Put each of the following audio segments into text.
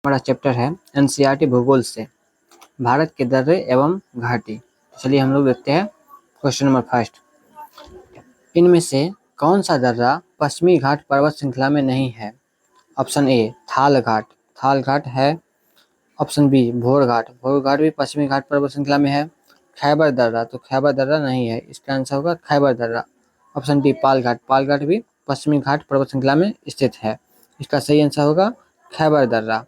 हमारा चैप्टर है एनसीईआरटी भूगोल से भारत के दर्रे एवं घाटी। चलिए हम लोग देखते हैं क्वेश्चन नंबर फर्स्ट। इनमें से कौन सा दर्रा पश्चिमी घाट पर्वत श्रृंखला में नहीं है? ऑप्शन ए थाल घाट, थाल घाट है। ऑप्शन बी भोर घाट, भोर घाट भी पश्चिमी घाट पर्वत श्रृंखला में है। खैबर दर्रा, तो खैबर दर्रा नहीं है, इसका आंसर होगा खैबर दर्रा। ऑप्शन डी पाल घाट, पाल घाट भी पश्चिमी घाट पर्वत श्रृंखला में स्थित है, इसका सही आंसर होगा खैबर दर्रा।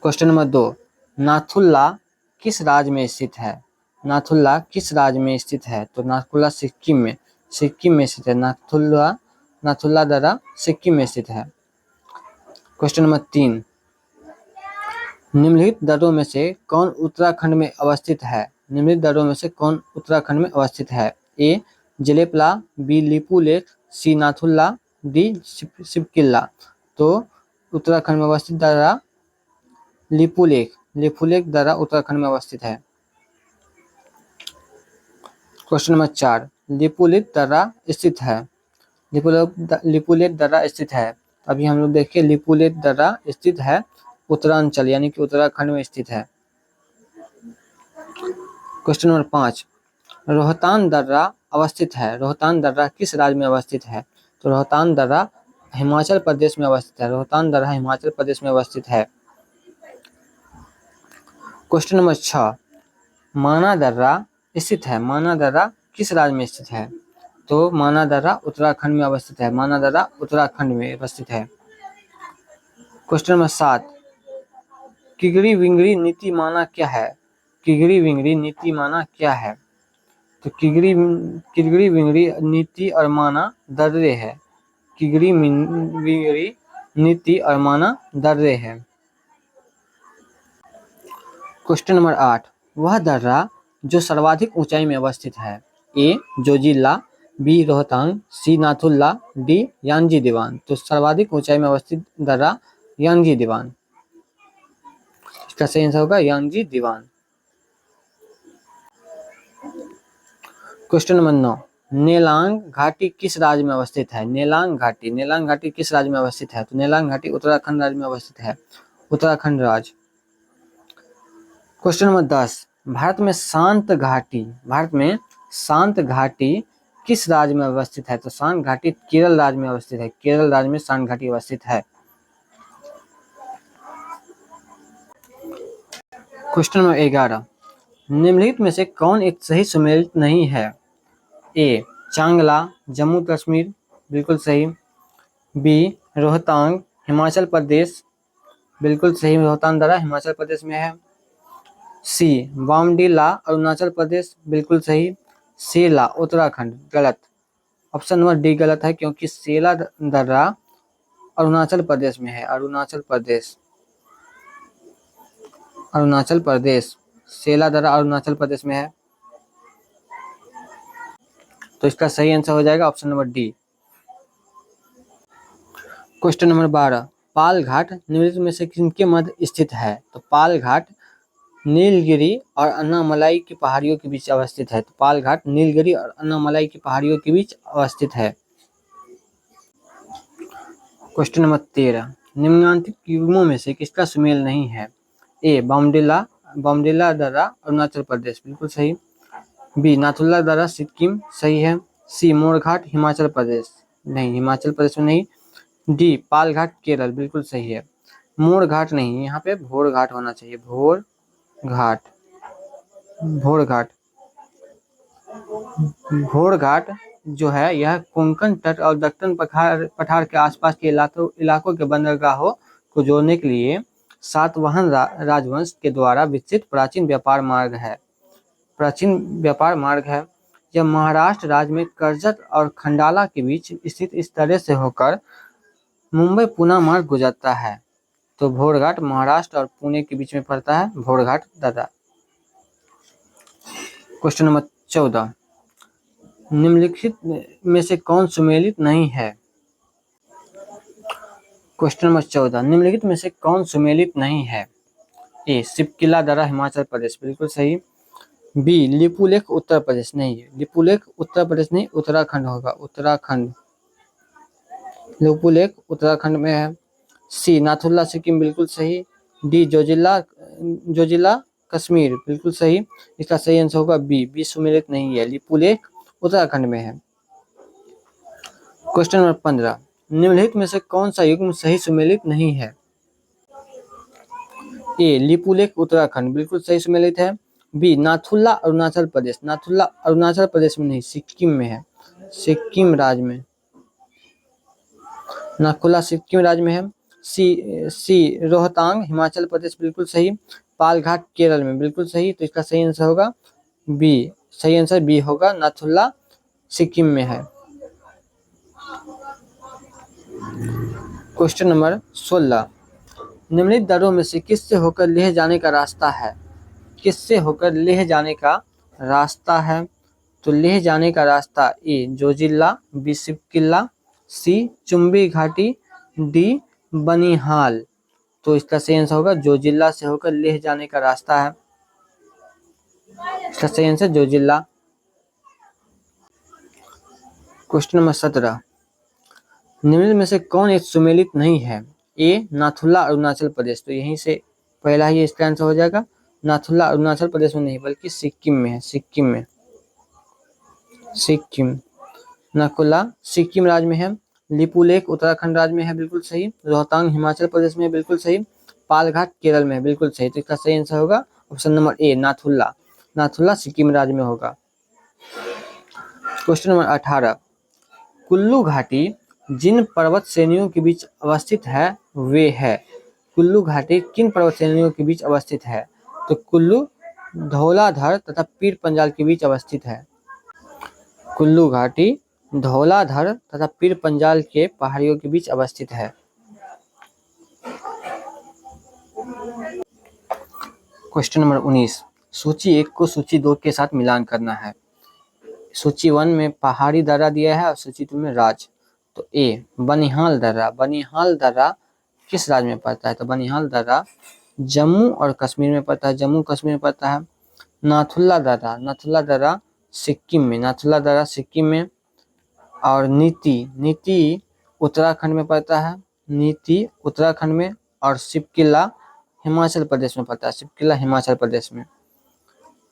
क्वेश्चन नंबर 2, नाथुला किस राज्य में स्थित है? नाथुला किस राज्य में स्थित है? तो नाथुला सिक्किम में, सिक्किम में स्थित है। नाथुला दर्रा सिक्किम में स्थित है। क्वेश्चन नंबर 3, निम्नलिखित दर्रों में से कौन उत्तराखंड में अवस्थित है? निम्नलिखित दर्रों में से कौन उत्तराखंड में अवस्थित है? ए जलेपला, बी लिपुलेख, सी नाथुला, डी शिवकिला। तो उत्तराखंड में अवस्थित दर्रा लिपुलेख, लिपुलेख दर्रा उत्तराखंड में अवस्थित है। क्वेश्चन नंबर 4, लिपुलेख दर्रा स्थित है, लिपुलेख दर्रा स्थित है। अभी हम लोग देखिए लिपुलेख दर्रा स्थित है उत्तरांचल यानी कि उत्तराखंड में स्थित है। क्वेश्चन नंबर 5, रोहतांग दर्रा अवस्थित है, रोहतांग दर्रा किस राज्य में अवस्थित है? तो रोहतांग दर्रा हिमाचल प्रदेश में अवस्थित है, रोहतांग दर्रा हिमाचल प्रदेश में अवस्थित है। क्वेश्चन नंबर 6, माना दर्रा स्थित है, माना दर्रा किस राज्य में स्थित है? तो माना दर्रा उत्तराखंड में अवस्थित है, माना दर्रा उत्तराखंड में अवस्थित है। क्वेश्चन नंबर 7, किगरी विंगरी नीति माना क्या है? किगरी विंगरी नीति माना क्या है? तो किगरी विंगरी नीति और माना दर्रे है, किगरी विंगरी नीति और माना दर्रे है। क्वेश्चन नंबर 8, वह दर्रा जो सर्वाधिक ऊंचाई में अवस्थित है? ए जोजिला, बी रोहतांग, सी नाथुला, डी यांजी दीवान। तो सर्वाधिक ऊंचाई में अवस्थित दर्रा यांजी दीवान, इसका सही आंसर होगा यांजी दीवान। क्वेश्चन नंबर 9, नेलांग घाटी किस राज्य में अवस्थित है? नेलांग घाटी, नेलांग घाटी किस राज्य में अवस्थित है? तो नेलांग घाटी उत्तराखंड राज्य में अवस्थित है, उत्तराखंड राज्य। क्वेश्चन नंबर 10, भारत में शांत घाटी, भारत में शांत घाटी किस राज्य में अवस्थित है? तो शांत घाटी केरल राज्य में अवस्थित है, केरल राज्य में शांत घाटी अवस्थित है। क्वेश्चन नंबर 11, निम्नलिखित में से कौन एक सही सुमेलित नहीं है? ए चांगला जम्मू कश्मीर, बिल्कुल सही। बी रोहतांग हिमाचल प्रदेश, बिल्कुल सही, रोहतांग दर्रा हिमाचल प्रदेश में है। सी वामडीला अरुणाचल प्रदेश, बिल्कुल सही। सेला उत्तराखंड, गलत। ऑप्शन नंबर डी गलत है क्योंकि सेला दर्रा अरुणाचल प्रदेश में है, अरुणाचल प्रदेश, अरुणाचल प्रदेश, सेला दर्रा अरुणाचल प्रदेश में है। तो इसका सही आंसर हो जाएगा option number D. Question number 12, पाल घाट निम्नलिखित में से किनके मध्य स्थित है? तो पाल घाट नीलगिरी और अन्नामलाई की पहाड़ियों के बीच अवस्थित है, तो पाल घाट नीलगिरी और अन्नामलाई की पहाड़ियों के बीच अवस्थित है। क्वेश्चन नंबर 13, निम्नांकित युग्मों में से किसका सुमेल नहीं है? ए बॉमडिला, बॉमडिला दर्रा अरुणाचल प्रदेश, बिल्कुल सही। बी नाथुला दर्रा सिक्किम, सही है। सी मोरघाट हिमाचल प्रदेश, नहीं, हिमाचल प्रदेश में नहीं। डी पाल घाट केरल, बिल्कुल सही है। मोर घाट नहीं, यहाँ पे भोर घाट होना चाहिए, भोर घाट, भोर घाट। भोर घाट जो है यह कोंकण तट और दक्कन पठार के आसपास के इलाकों के बंदरगाहों को जोड़ने के लिए सातवाहन राजवंश के द्वारा विकसित प्राचीन व्यापार मार्ग है, प्राचीन व्यापार मार्ग है। यह महाराष्ट्र राज्य में कर्जत और खंडाला के बीच स्थित इस तरह से होकर मुंबई पुणे मार्ग गुजरता है। तो भोरघाट महाराष्ट्र और पुणे के बीच में पड़ता है भोरघाट दर्रा। क्वेश्चन नंबर 14, निम्नलिखित में से कौन सुमेलित नहीं है? क्वेश्चन नंबर 14, निम्नलिखित में से कौन सुमेलित नहीं है? ए शिवकिला दर्रा हिमाचल प्रदेश, बिल्कुल सही। बी लिपुलेख उत्तर प्रदेश, नहीं है, लिपुलेख उत्तर प्रदेश नहीं, उत्तराखंड होगा, उत्तराखंड, लिपुलेख उत्तराखंड में है। सी नाथुल्ला सिक्किम बिल्कुल सही। डी जोजिला कश्मीर बिल्कुल सही। इसका सही आंसर होगा बी सुमेलित नहीं है, लिपुलेख उत्तराखंड में है। क्वेश्चन नंबर 15, निम्नलिखित में से कौन सा युग्म सही सुमेलित नहीं है? ए लिपुलेख उत्तराखंड बिल्कुल सही सुमेलित है। बी नाथुल्ला अरुणाचल प्रदेश, नाथुल्ला अरुणाचल प्रदेश में नहीं, सिक्किम में है, सिक्किम राज्य में, नाथुल्ला सिक्किम राज्य में है। सी रोहतांग हिमाचल प्रदेश बिल्कुल सही। पालघाट केरल में बिल्कुल सही। तो इसका सही आंसर होगा बी, सही आंसर बी होगा, नाथुल्ला सिक्किम में है। क्वेश्चन नंबर 16, निम्नलिखित दरों में से किससे होकर लेह जाने का रास्ता है? किससे होकर लेह जाने का रास्ता है? तो लेह जाने का रास्ता ए जोजिला, बी सिपकिल्ला, सी चुम्बी घाटी, डी बनिहाल। तो इसका सही आंसर होगा जोजिला से होकर लेह जाने का रास्ता है, इसका सही आंसर जोजिला। क्वेश्चन नंबर 17, निम्न में से कौन एक सुमेलित नहीं है? ए नाथुल्ला अरुणाचल प्रदेश, तो यहीं से पहला ही इसका आंसर हो जाएगा। नाथुल्ला अरुणाचल प्रदेश में नहीं बल्कि सिक्किम में है, सिक्किम में, सिक्किम, नाथुल्ला सिक्किम राज्य में है। लिपुलेख उत्तराखंड राज्य में है, बिल्कुल सही। रोहतांग हिमाचल प्रदेश में है, बिल्कुल सही। पालघाट केरल में है, बिल्कुल सही। तो इसका सही आंसर होगा ऑप्शन नंबर ए नाथुल्ला, नाथुल्ला सिक्किम राज्य में होगा। क्वेश्चन नंबर 18, कुल्लू घाटी जिन पर्वत श्रेणियों के बीच अवस्थित है वे है। कुल्लू घाटी किन पर्वत श्रेणियों के बीच अवस्थित है? तो कुल्लू धौलाधर तथा पीर पंजाल के बीच अवस्थित है। कुल्लू घाटी धौलाधर तथा पीर पंजाल के पहाड़ियों के बीच अवस्थित है। क्वेश्चन नंबर 19, सूची 1 को सूची 2 के साथ मिलान करना है। सूची 1 में पहाड़ी दर्रा दिया है और सूची 2 में राज्य। तो ए बनिहाल दर्रा, बनिहाल दर्रा किस राज्य में पड़ता है? तो बनिहाल दर्रा जम्मू और कश्मीर में पड़ता है, जम्मू कश्मीर में पड़ता है। नाथुल्ला दर्रा, नाथुल्ला दर्रा सिक्किम में, नाथुल्ला दर्रा सिक्किम में। और नीति उत्तराखंड में पड़ता है, नीति उत्तराखंड में। और सिपकिल्ला हिमाचल प्रदेश में पड़ता है, सिपकिल्ला हिमाचल प्रदेश में।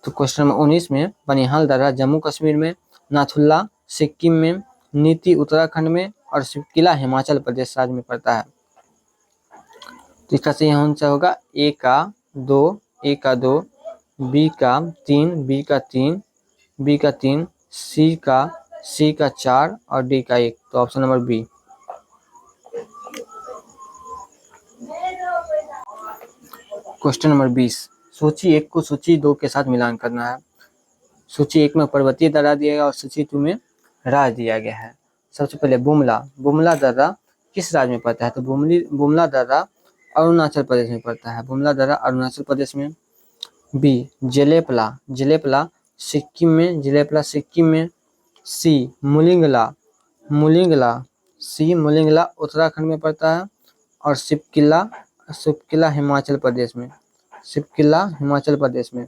तो क्वेश्चन नंबर 19 में बनिहाल दर्रा जम्मू कश्मीर में, नाथुल्ला सिक्किम में, नीति उत्तराखंड में और सिपकिल्ला हिमाचल प्रदेश राज्य में पड़ता है। तो इसका सही आंसर होगा ए का 2, बी का 3, सी का 4 और डी का 1। तो option number B. Question number 20, सूची 1 को सूची 2 के साथ मिलान करना है। सूची 1 में पर्वतीय दर्रा दिया गया और सूची 2 में राज्य दिया गया है। सबसे पहले बुमला दर्रा किस राज्य में पड़ता है? तो बुमला दर्रा अरुणाचल प्रदेश में पड़ता है, बुमला दर्रा अरुणाचल प्रदेश में। बी जेलेपला सिक्किम में, जेलेपला सिक्किम में। सी मुलिंगला उत्तराखंड में पड़ता है। और सिपकिल्ला हिमाचल प्रदेश में, सिपकिल्ला हिमाचल प्रदेश में।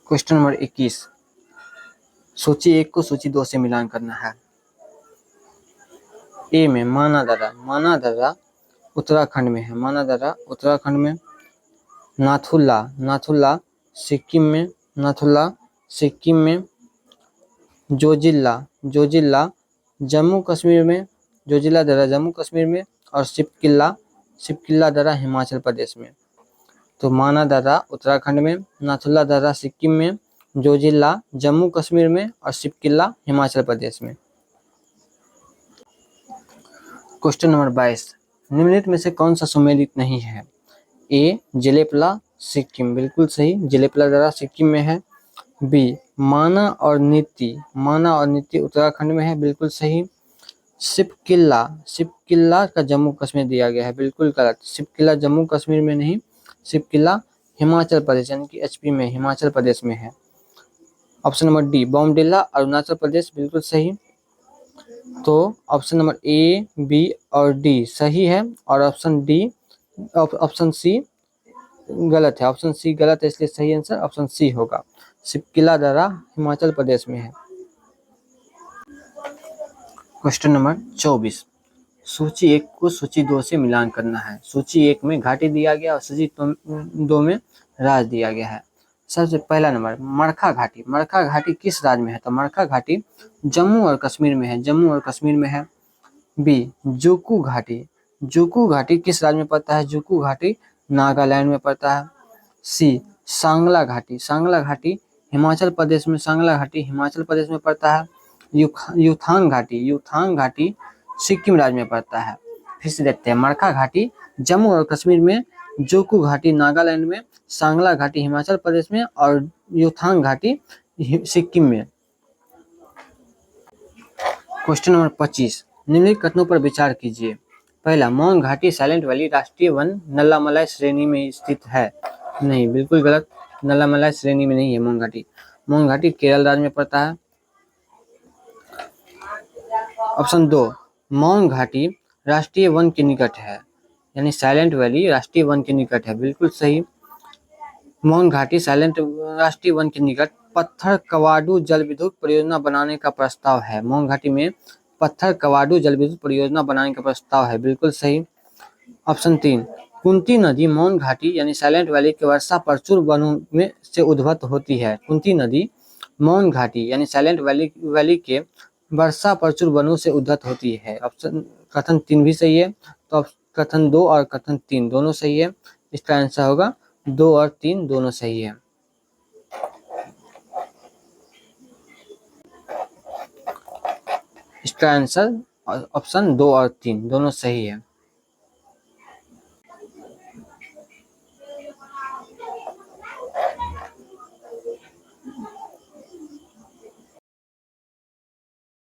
क्वेश्चन नंबर 21, सूची 1 को सूची 2 से मिलान करना है। ए में माना दर्रा उत्तराखंड में है, माना दर्रा उत्तराखंड में। नाथुल्ला सिक्किम में, नाथुल्ला सिक्किम में। जोजिला जम्मू कश्मीर में, जोजिला दर्रा जम्मू कश्मीर में। और सिपकिल्ला दर्रा हिमाचल प्रदेश में। तो माना दर्रा उत्तराखंड में, नाथुल्ला दर्रा सिक्किम में, जोजिला जम्मू कश्मीर में और सिपकिल्ला हिमाचल प्रदेश में। क्वेश्चन नंबर 22, निम्नलिखित में से कौन सा सुमेलित नहीं है? ए जेलेपला सिक्किम बिल्कुल सही, जेलेपला दर्रा सिक्किम में है। बी माना और नीति उत्तराखंड में है, बिल्कुल सही। सिपकिल्ला का जम्मू कश्मीर दिया गया है, बिल्कुल गलत। सिपकिल्ला जम्मू कश्मीर में नहीं, सिपकिल्ला हिमाचल प्रदेश यानी कि एचपी में, हिमाचल प्रदेश में है। Option number D Bomdila Arunachal Pradesh बिल्कुल सही। तो ऑप्शन नंबर ए, बी और डी सही है और ऑप्शन सी गलत है। ऑप्शन सी गलत है, इसलिए सही आंसर ऑप्शन सी होगा, सिपकिल्ला दर्रा हिमाचल प्रदेश में है। क्वेश्चन नंबर 24, सूची 1 को सूची 2 से मिलान करना है। सूची 1 में घाटी दिया गया और सूची 2 में राज्य दिया गया है। सबसे पहला नंबर मरखा घाटी। मरखा घाटी किस राज्य में है? तो मरखा घाटी जम्मू और कश्मीर में है, जम्मू और कश्मीर में है। बी जुकू घाटी। जुकू घाटी किस राज्य में पड़ता है? जुकू घाटी नागालैंड में पड़ता है। सी सांगला घाटी। सांगला घाटी हिमाचल प्रदेश में, सांगला घाटी हिमाचल प्रदेश में पड़ता है। युथांग घाटी। युथांग घाटी सिक्किम राज्य में पड़ता है। फिर से देखते हैं, मरखा घाटी जम्मू और कश्मीर में, जोकू घाटी नागालैंड में, सांगला घाटी हिमाचल प्रदेश में और युथांग घाटी सिक्किम में। क्वेश्चन नंबर 25, निम्नलिखित कथनों पर विचार कीजिए। पहला, मौन घाटी साइलेंट वैली राष्ट्रीय वन नल्लामलाई श्रेणी में स्थित है। नहीं, बिल्कुल गलत, नल्लामलाई श्रेणी में नहीं है मौन घाटी। मौन घाटी केरल राज्य में पड़ता है। ऑप्शन 2, मौन घाटी राष्ट्रीय वन के निकट है, यानी साइलेंट वैली राष्ट्रीय वन के निकट है, बिल्कुल सही। मौन घाटी साइलेंट राष्ट्रीय वन के निकट पत्थर कवाडू जल विद्युत परियोजना बनाने का प्रस्ताव है। मौन घाटी में पत्थर कवाडू जल विद्युत परियोजना बनाने का प्रस्ताव है, बिल्कुल सही। ऑप्शन 3, कुंती नदी मौन घाटी यानी साइलेंट वैली के वर्षा प्रचुर वनों में से उद्भव होती है। कुंती नदी मौन घाटी यानी साइलेंट वैली के वर्षा प्रचुर वनों से उद्भव होती है। ऑप्शन कथन 3 भी सही है, तो कथन 2 और कथन 3 दोनों सही है। इसका आंसर होगा 2 और 3 दोनों सही है। इसका आंसर ऑप्शन 2 और 3 दोनों सही है।